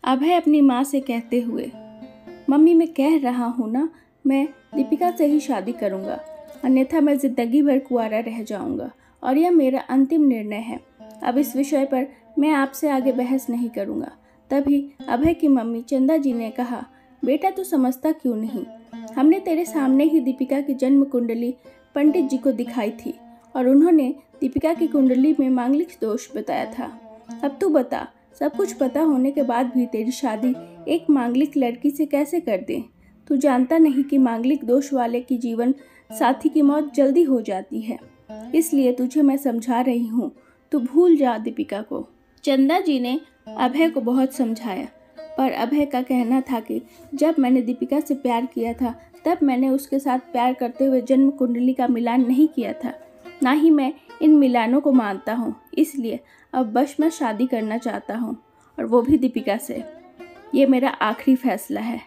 अभय अपनी माँ से कहते हुए, मम्मी मैं कह रहा हूँ ना, मैं दीपिका से ही शादी करूँगा, अन्यथा मैं ज़िंदगी भर कुंवारा रह जाऊँगा और यह मेरा अंतिम निर्णय है। अब इस विषय पर मैं आपसे आगे बहस नहीं करूँगा। तभी अभय की मम्मी चंदा जी ने कहा, बेटा तू समझता क्यों नहीं, हमने तेरे सामने ही दीपिका की जन्म कुंडली पंडित जी को दिखाई थी और उन्होंने दीपिका की कुंडली में मांगलिक दोष बताया था। अब तू बता, सब कुछ पता होने के बाद भी तेरी शादी एक मांगलिक लड़की से कैसे कर दें? तू जानता नहीं कि मांगलिक दोष वाले की जीवन साथी की मौत जल्दी हो जाती है, इसलिए तुझे मैं समझा रही हूँ, तू भूल जा दीपिका को। चंदा जी ने अभय को बहुत समझाया, पर अभय का कहना था कि जब मैंने दीपिका से प्यार किया था तब मैंने उसके साथ प्यार करते हुए जन्म कुंडली का मिलान नहीं किया था, ना ही मैं इन मिलानों को मानता हूँ। इसलिए अब बस मैं शादी करना चाहता हूँ, और वो भी दीपिका से। ये मेरा आखिरी फैसला है।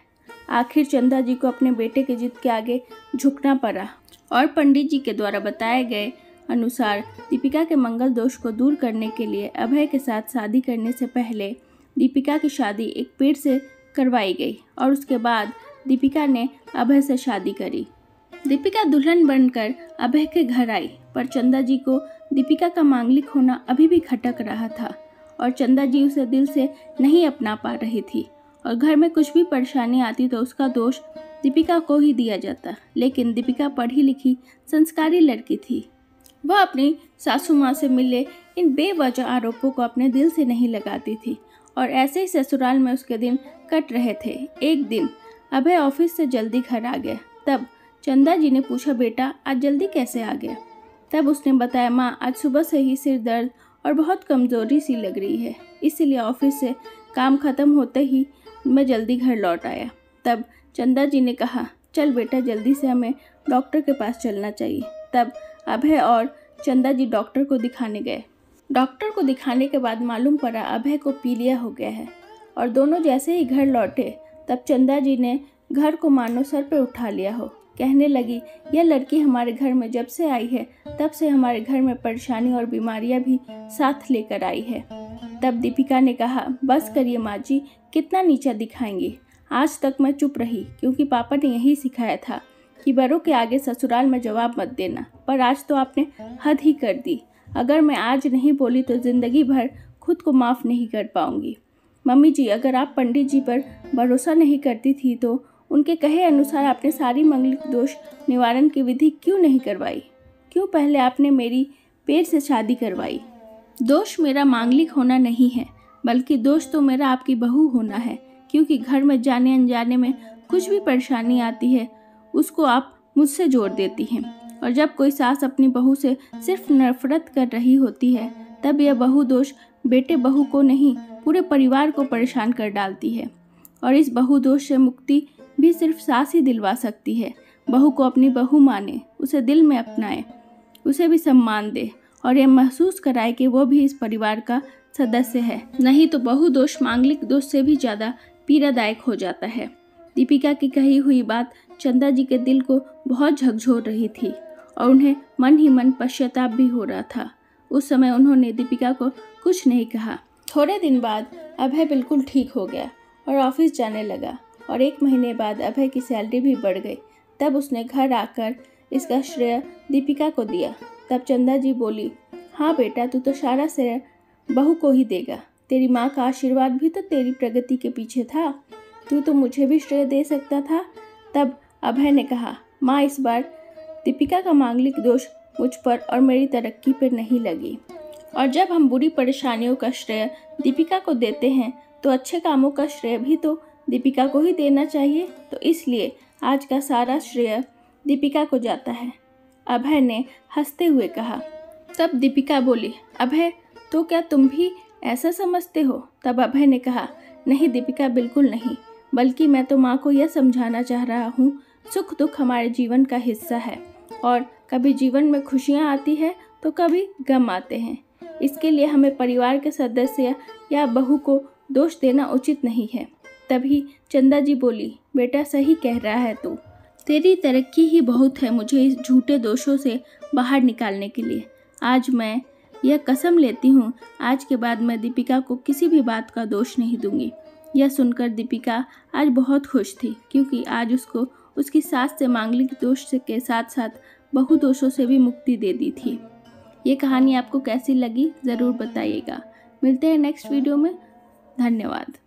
आखिर चंदा जी को अपने बेटे की जिद के आगे झुकना पड़ा और पंडित जी के द्वारा बताए गए अनुसार दीपिका के मंगल दोष को दूर करने के लिए अभय के साथ शादी करने से पहले दीपिका की शादी एक पेड़ से करवाई गई और उसके बाद दीपिका ने अभय से शादी करी। दीपिका दुल्हन बनकर अभय के घर आई, पर चंदा जी को दीपिका का मांगलिक होना अभी भी खटक रहा था और चंदा जी उसे दिल से नहीं अपना पा रही थी और घर में कुछ भी परेशानी आती तो उसका दोष दीपिका को ही दिया जाता। लेकिन दीपिका पढ़ी लिखी संस्कारी लड़की थी। वह अपनी सासू माँ से मिले इन बेवजह आरोपों को अपने दिल से नहीं लगाती थी और ऐसे ही ससुराल में उसके दिन कट रहे थे। एक दिन अभय ऑफिस से जल्दी घर आ गया। तब चंदा जी ने पूछा, बेटा आज जल्दी कैसे आ गया? तब उसने बताया, माँ आज सुबह से ही सिर दर्द और बहुत कमजोरी सी लग रही है, इसीलिए ऑफिस से काम खत्म होते ही मैं जल्दी घर लौट आया। तब चंदा जी ने कहा, चल बेटा जल्दी से हमें डॉक्टर के पास चलना चाहिए। तब अभय और चंदा जी डॉक्टर को दिखाने गए। डॉक्टर को दिखाने के बाद मालूम पड़ा अभय को पीलिया हो गया है और दोनों जैसे ही घर लौटे तब चंदा जी ने घर को मानो सर पे उठा लिया हो। कहने लगी, यह लड़की हमारे घर में जब से आई है तब से हमारे घर में परेशानी और बीमारियां भी साथ लेकर आई है। तब दीपिका ने कहा, बस करिए माँ जी, कितना नीचा दिखाएंगी। आज तक मैं चुप रही क्योंकि पापा ने यही सिखाया था कि बड़ों के आगे ससुराल में जवाब मत देना, पर आज तो आपने हद ही कर दी। अगर मैं आज नहीं बोली तो जिंदगी भर खुद को माफ़ नहीं कर पाऊंगी। मम्मी जी, अगर आप पंडित जी पर भरोसा नहीं करती थी तो उनके कहे अनुसार आपने सारी मंगलिक दोष निवारण की विधि क्यों नहीं करवाई? क्यों पहले आपने मेरी पेड़ से शादी करवाई? दोष मेरा मांगलिक होना नहीं है, बल्कि दोष तो मेरा आपकी बहू होना है, क्योंकि घर में जाने अनजाने में कुछ भी परेशानी आती है उसको आप मुझसे जोड़ देती हैं। और जब कोई सास अपनी बहू से सिर्फ नफरत कर रही होती है तब यह बहू दोष बेटे बहू को नहीं पूरे परिवार को परेशान कर डालती है। और इस बहू दोष से मुक्ति भी सिर्फ सास ही दिलवा सकती है। बहू को अपनी बहू माने, उसे दिल में अपनाए, उसे भी सम्मान दे और यह महसूस कराए कि वो भी इस परिवार का सदस्य है। नहीं तो बहू दोष मांगलिक दोष से भी ज़्यादा पीड़ादायक हो जाता है। दीपिका की कही हुई बात चंदा जी के दिल को बहुत झकझोर रही थी और उन्हें मन ही मन पश्चाताप भी हो रहा था। उस समय उन्होंने दीपिका को कुछ नहीं कहा। थोड़े दिन बाद अभय बिल्कुल ठीक हो गया और ऑफिस जाने लगा और 1 महीने बाद अभय की सैलरी भी बढ़ गई। तब उसने घर आकर इसका श्रेय दीपिका को दिया। तब चंदा जी बोली, हाँ बेटा, तू तो सारा श्रेय बहू को ही देगा। तेरी माँ का आशीर्वाद भी तो तेरी प्रगति के पीछे था, तू तो मुझे भी श्रेय दे सकता था। तब अभय ने कहा, माँ इस बार दीपिका का मांगलिक दोष मुझ पर और मेरी तरक्की पर नहीं लगी, और जब हम बुरी परेशानियों का श्रेय दीपिका को देते हैं तो अच्छे कामों का श्रेय भी तो दीपिका को ही देना चाहिए, तो इसलिए आज का सारा श्रेय दीपिका को जाता है, अभय ने हंसते हुए कहा। तब दीपिका बोली, अभय तो क्या तुम भी ऐसा समझते हो? तब अभय ने कहा, नहीं दीपिका, बिल्कुल नहीं, बल्कि मैं तो माँ को यह समझाना चाह रहा हूँ, सुख दुख हमारे जीवन का हिस्सा है और कभी जीवन में खुशियाँ आती है तो कभी गम आते हैं। इसके लिए हमें परिवार के सदस्य या बहू को दोष देना उचित नहीं है। तभी चंदा जी बोली, बेटा सही कह रहा है तू, तेरी तरक्की ही बहुत है मुझे इस झूठे दोषों से बाहर निकालने के लिए। आज मैं यह कसम लेती हूँ, आज के बाद मैं दीपिका को किसी भी बात का दोष नहीं दूंगी। यह सुनकर दीपिका आज बहुत खुश थी, क्योंकि आज उसको उसकी सास से मांगलिक दोष के साथ साथ बहु दोषों से भी मुक्ति दे दी थी। ये कहानी आपको कैसी लगी ज़रूर बताइएगा। मिलते हैं नेक्स्ट वीडियो में। धन्यवाद।